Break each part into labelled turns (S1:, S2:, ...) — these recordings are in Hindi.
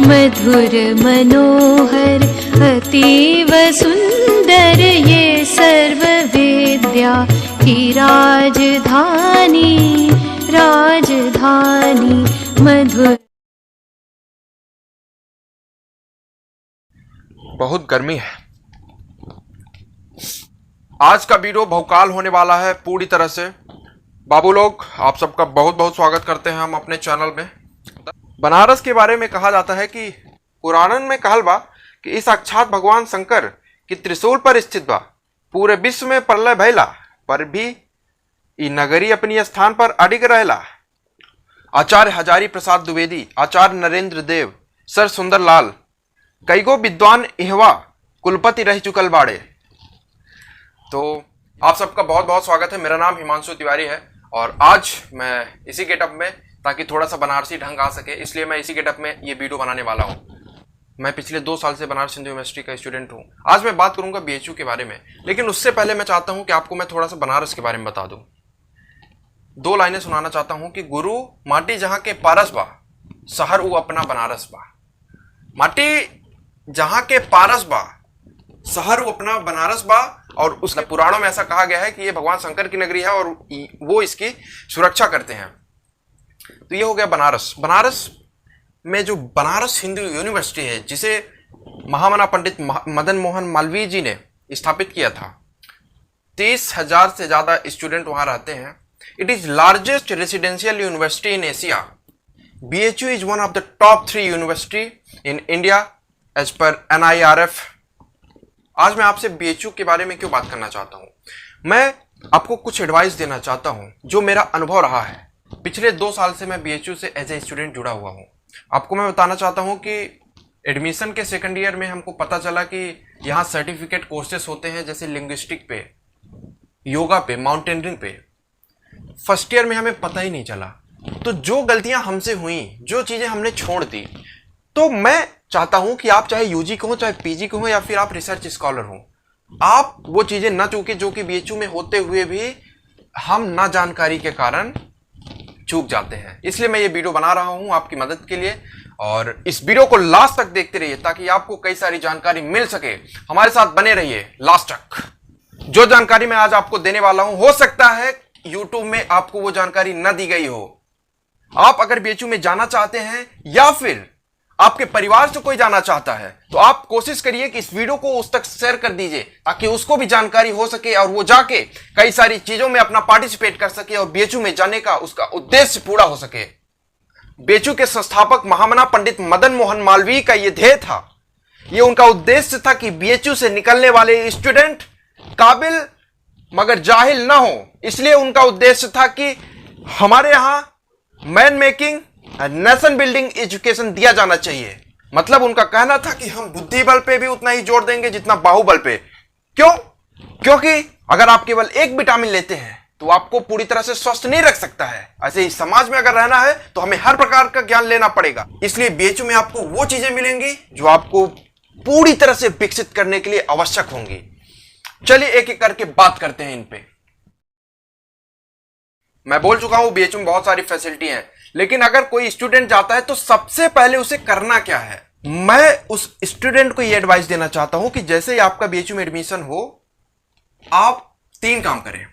S1: मधुर मनोहर अतीव सुंदर ये सर्व विद्या की राजधानी राजधानी मधुर।
S2: बहुत गर्मी है। आज का वीडियो बहुकाल होने वाला है पूरी तरह से। बाबू लोग, आप सबका बहुत बहुत स्वागत करते हैं हम अपने चैनल में। बनारस के बारे में कहा जाता है कि पुराणन में कहल बा कि इस साक्षात भगवान शंकर की त्रिशूल पर स्थित बा। पूरे विश्व में प्रलय भैला पर भी ई नगरी अपनी स्थान पर अडिग रहेला। आचार्य हजारी प्रसाद द्विवेदी, आचार्य नरेंद्र देव, सर सुंदर लाल, कईगो विद्वान इहवा कुलपति रह चुकल बाड़े। तो आप सबका बहुत बहुत स्वागत है। मेरा नाम हिमांशु तिवारी है और आज मैं इसी गेटअप में, ताकि थोड़ा सा बनारसी ढंग आ सके, इसलिए मैं इसी गेटअप में ये वीडियो बनाने वाला हूँ। मैं पिछले 2 साल से बनारस हिंदू यूनिवर्सिटी का स्टूडेंट हूँ। आज मैं बात करूंगा बीएचयू के बारे में, लेकिन उससे पहले मैं चाहता हूँ कि आपको मैं थोड़ा सा बनारस के बारे में बता दूं। 2 लाइनें सुनाना चाहता हूँ कि गुरु माटी जहाँ के पारस बा, शहर वो अपना बनारस बा। माटी जहाँ के पारस बा, शहर वो अपना बनारस बा। और उस पुराणों में ऐसा कहा गया है कि ये भगवान शंकर की नगरी है और वो इसकी सुरक्षा करते हैं। तो ये हो गया बनारस। बनारस में जो बनारस हिंदू यूनिवर्सिटी है, जिसे महामना पंडित मदन मोहन मालवीय जी ने स्थापित किया था, 30,000 से ज्यादा स्टूडेंट वहां रहते हैं। It is largest residential university in Asia. BHU is one of the top 3 university in India as per NIRF। आज मैं आपसे BHU के बारे में क्यों बात करना चाहता हूं? मैं आपको कुछ एडवाइस देना चाहता हूं जो मेरा अनुभव रहा है। पिछले 2 साल से मैं BHU से एज ए स्टूडेंट जुड़ा हुआ हूं। आपको मैं बताना चाहता हूं कि एडमिशन के सेकंड ईयर में हमको पता चला कि यहाँ सर्टिफिकेट कोर्सेस होते हैं, जैसे लिंग्विस्टिक पे, योगा पे, माउंटेनियरिंग पे। फर्स्ट ईयर में हमें पता ही नहीं चला। तो जो गलतियां हमसे हुई, जो चीजें हमने छोड़ दी, तो मैं चाहता हूं कि आप चाहे यूजी को हो, चाहे पीजी को हो, या फिर आप रिसर्च स्कॉलर हो, आप वो चीजें ना चूके जो कि BHU में होते हुए भी हम ना जानकारी के कारण चूक जाते हैं। इसलिए मैं ये वीडियो बना रहा हूं आपकी मदद के लिए, और इस वीडियो को लास्ट तक देखते रहिए ताकि आपको कई सारी जानकारी मिल सके। हमारे साथ बने रहिए लास्ट तक। जो जानकारी मैं आज आपको देने वाला हूं, हो सकता है यूट्यूब में आपको वो जानकारी न दी गई हो। आप अगर BHU में जाना चाहते हैं या फिर आपके परिवार से कोई जाना चाहता है, तो आप कोशिश करिए कि इस वीडियो को उस तक शेयर कर दीजिए ताकि उसको भी जानकारी हो सके और वो जाके कई सारी चीजों में अपना पार्टिसिपेट कर सके और BHU में जाने का उसका उद्देश्य पूरा हो सके। BHU के संस्थापक महामना पंडित मदन मोहन मालवीय का यह ध्येय था, ये उनका उद्देश्य था कि BHU से निकलने वाले स्टूडेंट काबिल मगर जाहिल ना हो। इसलिए उनका उद्देश्य था कि हमारे यहां man making nation building education दिया जाना चाहिए। मतलब उनका कहना था कि हम बुद्धि बल पे भी उतना ही जोर देंगे जितना बाहुबल पे। क्यों? क्योंकि अगर आप केवल एक विटामिन लेते हैं तो आपको पूरी तरह से स्वस्थ नहीं रख सकता है। ऐसे ही समाज में अगर रहना है तो हमें हर प्रकार का ज्ञान लेना पड़ेगा। इसलिए BHU में आपको वो चीजें मिलेंगी जो आपको पूरी तरह से विकसित करने के लिए आवश्यक होंगी। चलिए एक एक करके बात करते हैं इन पे। मैं बोल चुका हूं BHU में बहुत सारी फैसिलिटी हैं, लेकिन अगर कोई स्टूडेंट जाता है तो सबसे पहले उसे करना क्या है? मैं उस स्टूडेंट को यह एडवाइस देना चाहता हूं कि जैसे ही आपका BHU में एडमिशन हो, आप 3 काम करें।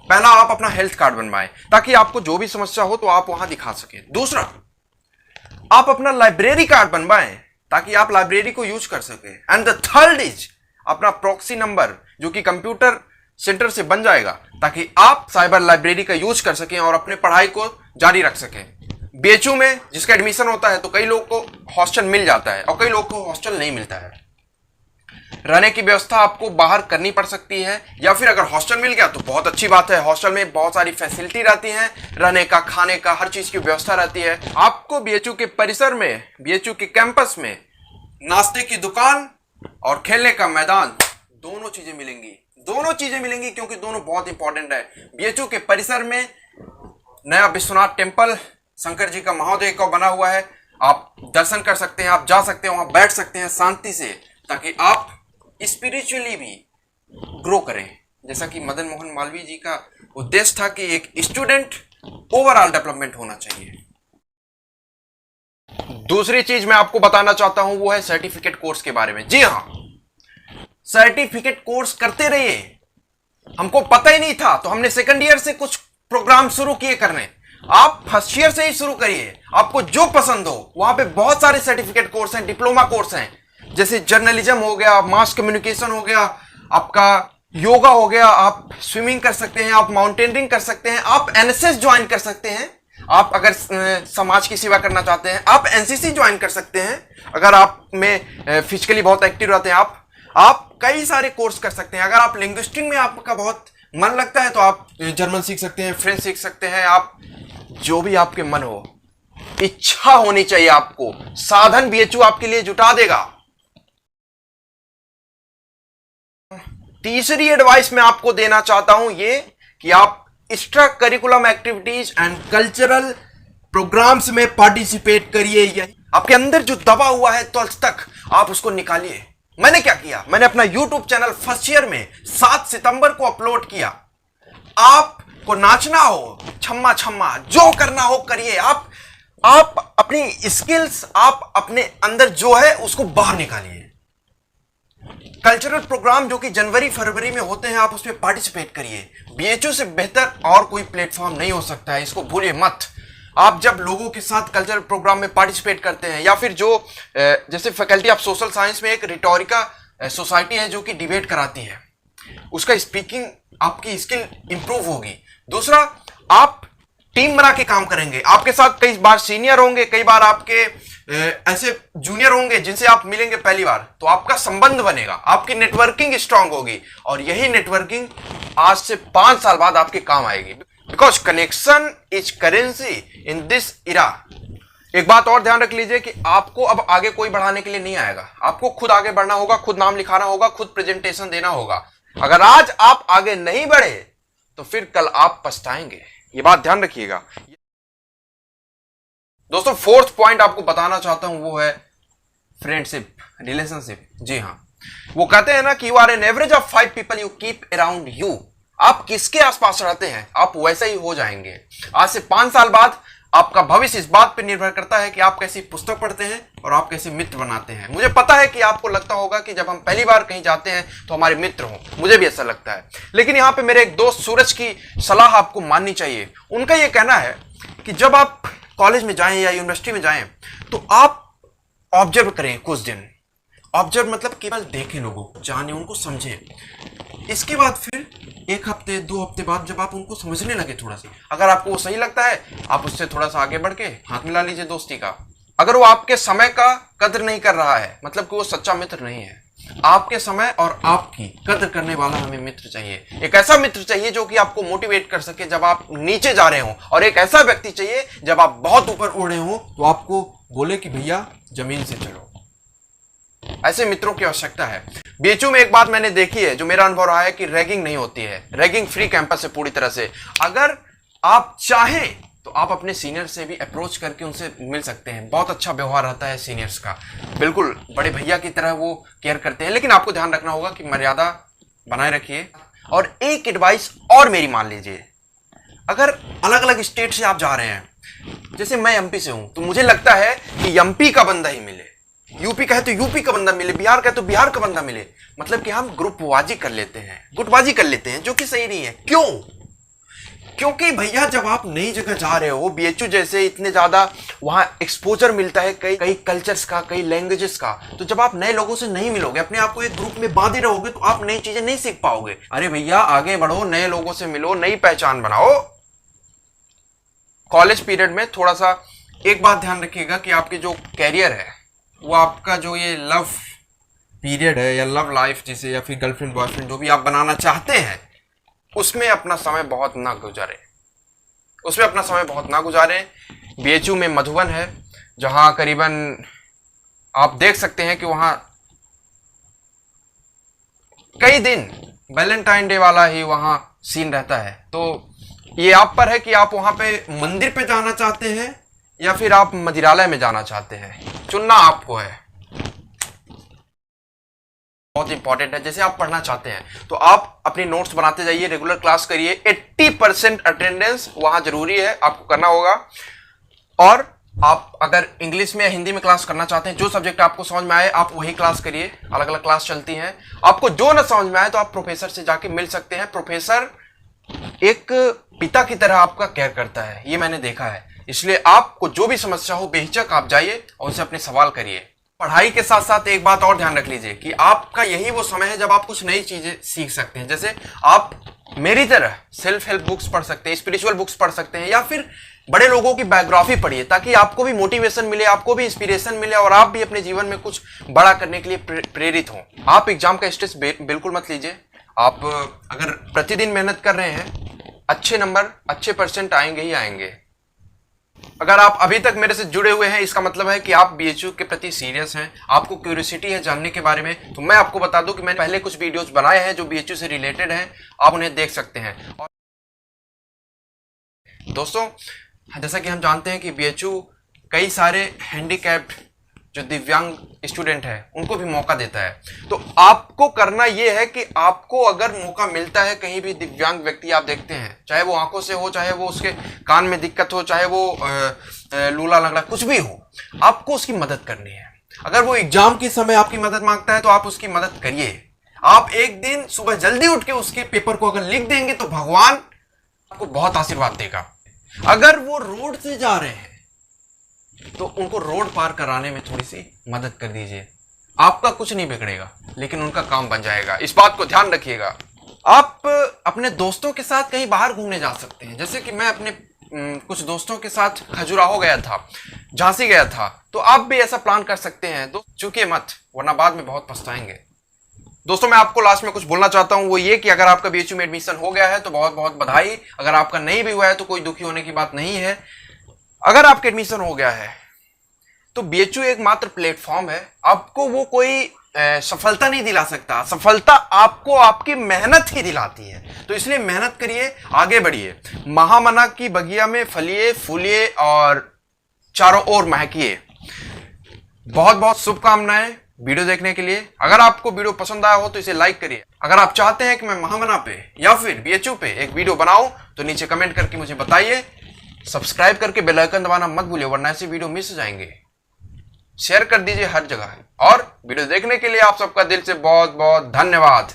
S2: पहला, आप अपना हेल्थ कार्ड बनवाएं ताकि आपको जो भी समस्या हो तो आप वहां दिखा सके। दूसरा, आप अपना लाइब्रेरी कार्ड बनवाएं ताकि आप लाइब्रेरी को यूज कर सके। एंड द थर्ड इज अपना प्रॉक्सी नंबर, जो कि कंप्यूटर सेंटर से बन जाएगा ताकि आप साइबर लाइब्रेरी का यूज कर सकें और अपने पढ़ाई को जारी रख सकें। BHU में जिसका एडमिशन होता है तो कई लोग को हॉस्टल मिल जाता है और कई लोग को हॉस्टल नहीं मिलता है। रहने की व्यवस्था आपको बाहर करनी पड़ सकती है, या फिर अगर हॉस्टल मिल गया तो बहुत अच्छी बात है। हॉस्टल में बहुत सारी फैसिलिटी रहती हैं, रहने का, खाने का, हर चीज की व्यवस्था रहती है। आपको BHU के परिसर में, BHU के कैंपस में नाश्ते की दुकान और खेलने का मैदान, दोनों चीजें मिलेंगी। दोनों चीजें मिलेंगी क्योंकि दोनों बहुत इंपॉर्टेंट है। BHU के परिसर में नया विश्वनाथ टेम्पल शंकर जी का महादेव का बना हुआ है। आप दर्शन कर सकते हैं, आप जा सकते हैं, वहां बैठ सकते हैं शांति से, ताकि आप स्पिरिचुअली भी ग्रो करें। जैसा कि मदन मोहन मालवीय जी का उद्देश्य था कि एक स्टूडेंट ओवरऑल डेवलपमेंट होना चाहिए। दूसरी चीज मैं आपको बताना चाहता हूं वो है सर्टिफिकेट कोर्स के बारे में। जी हां, सर्टिफिकेट कोर्स करते रहिए। हमको पता ही नहीं था तो हमने सेकंड ईयर से कुछ प्रोग्राम शुरू किए करने। आप फर्स्ट ईयर से ही शुरू करिए, आपको जो पसंद हो। वहां पे बहुत सारे सर्टिफिकेट कोर्स हैं, डिप्लोमा कोर्स हैं, जैसे जर्नलिज्म हो गया, मास कम्युनिकेशन हो गया, आपका योगा हो गया, आप स्विमिंग कर सकते हैं, आप माउंटेनियरिंग कर सकते हैं, आप एनएसएस ज्वाइन कर सकते हैं। आप अगर समाज की सेवा करना चाहते हैं आप एनसीसी ज्वाइन कर सकते हैं। अगर आप में फिजिकली बहुत एक्टिव रहते हैं आप कई सारे कोर्स कर सकते हैं। अगर आप लिंग्विस्टिक में आपका बहुत मन लगता है तो आप जर्मन सीख सकते हैं, फ्रेंच सीख सकते हैं। आप जो भी आपके मन हो, इच्छा होनी चाहिए आपको, साधन बीएचयू आपके लिए जुटा देगा। तीसरी एडवाइस मैं आपको देना चाहता हूं ये कि आप extra curriculum activities and cultural programmes में पार्टिसिपेट करिए। आपके अंदर जो दबा हुआ है 12th तक आप उसको निकालिए। मैंने क्या किया, मैंने अपना YouTube चैनल फर्स्ट ईयर में 7 सितंबर को अपलोड किया। आपको नाचना हो, छम्मा छम्मा जो करना हो करिए। आप अपनी स्किल्स, आप अपने अंदर जो है उसको बाहर निकालिए। कल्चरल प्रोग्राम जो कि जनवरी फरवरी में होते हैं आप उसमें पार्टिसिपेट करिए। बीएचयू से बेहतर और कोई प्लेटफॉर्म नहीं हो सकता है, इसको भूलिए मत। आप जब लोगों के साथ कल्चरल प्रोग्राम में पार्टिसिपेट करते हैं, या फिर जो जैसे फैकल्टी ऑफ सोशल साइंस में एक रिटोरिका सोसाइटी है जो कि डिबेट कराती है, उसका स्पीकिंग आपकी स्किल इंप्रूव होगी। दूसरा, आप टीम बना के काम करेंगे। आपके साथ कई बार सीनियर होंगे, कई बार आपके ऐसे जूनियर होंगे जिनसे आप मिलेंगे पहली बार, तो आपका संबंध बनेगा, आपकी नेटवर्किंग स्ट्रांग होगी और यही नेटवर्किंग आज से 5 साल बाद आपके काम आएगी। Because connection is currency in this इरा। एक बात और ध्यान रख लीजिए कि आपको अब आगे कोई बढ़ाने के लिए नहीं आएगा, आपको खुद आगे बढ़ना होगा, खुद नाम लिखाना होगा, खुद प्रेजेंटेशन देना होगा। अगर आज आप आगे नहीं बढ़े तो फिर कल आप पछताएंगे, ये बात ध्यान रखिएगा। दोस्तों, 4th पॉइंट आपको बताना चाहता हूं वो है फ्रेंडशिप, रिलेशनशिप। जी हां, वो कहते हैं ना कि you are an average of 5 people you keep around you. आप किसके आसपास रहते हैं आप वैसे ही हो जाएंगे। आज से 5 साल बाद आपका भविष्य इस बात पर निर्भर करता है कि आप कैसी पुस्तक पढ़ते हैं और आप कैसे मित्र बनाते हैं। मुझे पता है कि आपको लगता होगा कि जब हम पहली बार कहीं जाते हैं तो हमारे मित्र हों, मुझे भी ऐसा लगता है। लेकिन यहाँ पे मेरे एक दोस्त सूरज की सलाह आपको माननी चाहिए। उनका ये कहना है कि जब आप कॉलेज में जाएं या यूनिवर्सिटी में जाएं तो आप ऑब्जर्व करें कुछ दिन। ऑब्जर्व मतलब केवल देखें लोगों को, जाने, उनको समझें। इसके बाद फिर 1 हफ्ते 2 हफ्ते बाद जब आप उनको समझने लगे थोड़ा सा, अगर आपको वो सही लगता है आप उससे थोड़ा सा आगे बढ़ के हाथ मिला लीजिए दोस्ती का। अगर वो आपके समय का कदर नहीं कर रहा है मतलब कि वो सच्चा मित्र नहीं है। आपके समय और आपकी कदर करने वाला हमें मित्र चाहिए। एक ऐसा मित्र चाहिए जो कि आपको मोटिवेट कर सके जब आप नीचे जा रहे हो, और एक ऐसा व्यक्ति चाहिए जब आप बहुत ऊपर उड़ रहे हो तो आपको बोले कि भैया जमीन से चलो। ऐसे मित्रों की आवश्यकता है। बीएचयू में एक बात मैंने देखी है, जो मेरा अनुभव रहा है कि रैगिंग नहीं होती है। रैगिंग फ्री कैंपस है पूरी तरह से। अगर आप चाहें तो आप अपने सीनियर से भी अप्रोच करके उनसे मिल सकते हैं। बहुत अच्छा व्यवहार रहता है सीनियर्स का, बिल्कुल बड़े भैया की तरह वो केयर करते हैं। लेकिन आपको ध्यान रखना होगा कि मर्यादा बनाए रखिए। और एक एडवाइस और मेरी मान लीजिए, अगर अलग अलग स्टेट से आप जा रहे हैं, जैसे मैं एमपी से हूं तो मुझे लगता है कि एमपी का बंदा ही मिले, यूपी कहे तो यूपी का बंदा मिले, बिहार कहे तो बिहार का बंदा मिले। मतलब कि हम ग्रुपबाजी कर लेते हैं, गुटबाजी कर लेते हैं, जो कि सही नहीं है। क्यों? क्योंकि भैया जब आप नई जगह जा रहे हो, बीएचयू जैसे इतने ज्यादा वहां एक्सपोजर मिलता है कई कल्चर्स का, कई लैंग्वेजेस का, तो जब आप नए लोगों से नहीं मिलोगे, अपने आप को एक ग्रुप में बांधे रहोगे तो आप नई चीजें नहीं सीख पाओगे। अरे भैया आगे बढ़ो, नए लोगों से मिलो, नई पहचान बनाओ। कॉलेज पीरियड में थोड़ा सा एक बात ध्यान रखिएगा कि आपकी जो कैरियर है वो आपका जो ये लव पीरियड है या लव लाइफ जिसे, या फिर गर्लफ्रेंड बॉयफ्रेंड जो भी आप बनाना चाहते हैं, उसमें अपना समय बहुत ना गुजारें, उसमें अपना समय बहुत ना गुजारें। बीएचयू में मधुबन है जहां करीबन आप देख सकते हैं कि वहां कई दिन वैलेंटाइन डे वाला ही वहां सीन रहता है। तो ये आप पर है कि आप वहां पे मंदिर पे जाना चाहते हैं या फिर आप मदिरालय में जाना चाहते हैं, चुनना आपको है। बहुत इंपॉर्टेंट है। जैसे आप पढ़ना चाहते हैं तो आप अपनी नोट्स बनाते जाइए, रेगुलर क्लास करिए। 80% अटेंडेंस वहां जरूरी है, आपको करना होगा। और आप अगर इंग्लिश में या हिंदी में क्लास करना चाहते हैं, जो सब्जेक्ट आपको समझ में आए आप वही क्लास करिए। अलग अलग क्लास चलती हैं। आपको जो ना समझ में आए तो आप प्रोफेसर से जाके मिल सकते हैं। प्रोफेसर एक पिता की तरह आपका केयर करता है, ये मैंने देखा है। इसलिए आपको जो भी समस्या हो बेहिचक आप जाइए और उनसे अपने सवाल करिए। पढ़ाई के साथ साथ एक बात और ध्यान रख लीजिए कि आपका यही वो समय है जब आप कुछ नई चीजें सीख सकते हैं। जैसे आप मेरी तरह सेल्फ हेल्प बुक्स पढ़ सकते हैं, स्पिरिचुअल बुक्स पढ़ सकते हैं, या फिर बड़े लोगों की बायोग्राफी पढ़िए, ताकि आपको भी मोटिवेशन मिले, आपको भी इंस्पिरेशन मिले और आप भी अपने जीवन में कुछ बड़ा करने के लिए प्रेरित हों। आप एग्जाम का स्ट्रेस बिल्कुल मत लीजिए। आप अगर प्रतिदिन मेहनत कर रहे हैं, अच्छे नंबर, अच्छे परसेंट आएंगे ही आएंगे। अगर आप अभी तक मेरे से जुड़े हुए हैं, इसका मतलब है कि आप बीएचयू के प्रति सीरियस हैं, आपको क्यूरियोसिटी है जानने के बारे में। तो मैं आपको बता दूं कि मैंने पहले कुछ वीडियोस बनाए हैं जो बीएचयू से रिलेटेड हैं, आप उन्हें देख सकते हैं। और दोस्तों, जैसा कि हम जानते हैं कि बीएचयू कई सारे हैंडीकैप्ड जो दिव्यांग स्टूडेंट है उनको भी मौका देता है। तो आपको करना यह है कि आपको अगर मौका मिलता है, कहीं भी दिव्यांग व्यक्ति आप देखते हैं, चाहे वो आंखों से हो, चाहे वो उसके कान में दिक्कत हो, चाहे वो लूला लंगड़ा कुछ भी हो, आपको उसकी मदद करनी है। अगर वो एग्जाम के समय आपकी मदद मांगता है तो आप उसकी मदद करिए। आप एक दिन सुबह जल्दी उठ के उसके पेपर को अगर लिख देंगे तो भगवान आपको बहुत आशीर्वाद देगा। अगर वो रोड से जा रहे हैं तो उनको रोड पार कराने में थोड़ी सी मदद कर दीजिए। आपका कुछ नहीं बिगड़ेगा, लेकिन उनका काम बन जाएगा। इस बात को ध्यान रखिएगा। आप अपने दोस्तों के साथ कहीं बाहर घूमने जा सकते हैं। जैसे कि मैं अपने कुछ दोस्तों के साथ खजुराहो गया था, झांसी गया था, तो आप भी ऐसा प्लान कर सकते हैं। तो चूकिए मत, वरना बाद में बहुत पछताएंगे। दोस्तों, मैं आपको लास्ट में कुछ बोलना चाहता हूं, वो ये कि अगर आपका बीएचयू में एडमिशन हो गया है तो बहुत बहुत बधाई। अगर आपका नहीं भी हुआ है तो कोई दुखी होने की बात नहीं है। अगर आपका एडमिशन हो गया है तो बीएचयू एक मात्र प्लेटफॉर्म है। आपको वो कोई सफलता नहीं दिला सकता। सफलता आपको आपकी मेहनत ही दिलाती है। तो इसलिए मेहनत करिए, आगे बढ़िए, महामना की बगिया में फलिए फूलिए और चारों ओर महकिए। बहुत बहुत शुभकामनाएं वीडियो देखने के लिए। अगर आपको वीडियो पसंद आया हो तो इसे लाइक करिए। अगर आप चाहते हैं कि मैं महामना पे या फिर बीएचयू पे एक वीडियो बनाऊं तो नीचे कमेंट करके मुझे बताइए। सब्सक्राइब करके बेल आइकन दबाना मत भूलिए, वरना ऐसे वीडियो मिस हो जाएंगे। शेयर कर दीजिए हर जगह। और वीडियो देखने के लिए आप सबका दिल से बहुत बहुत धन्यवाद।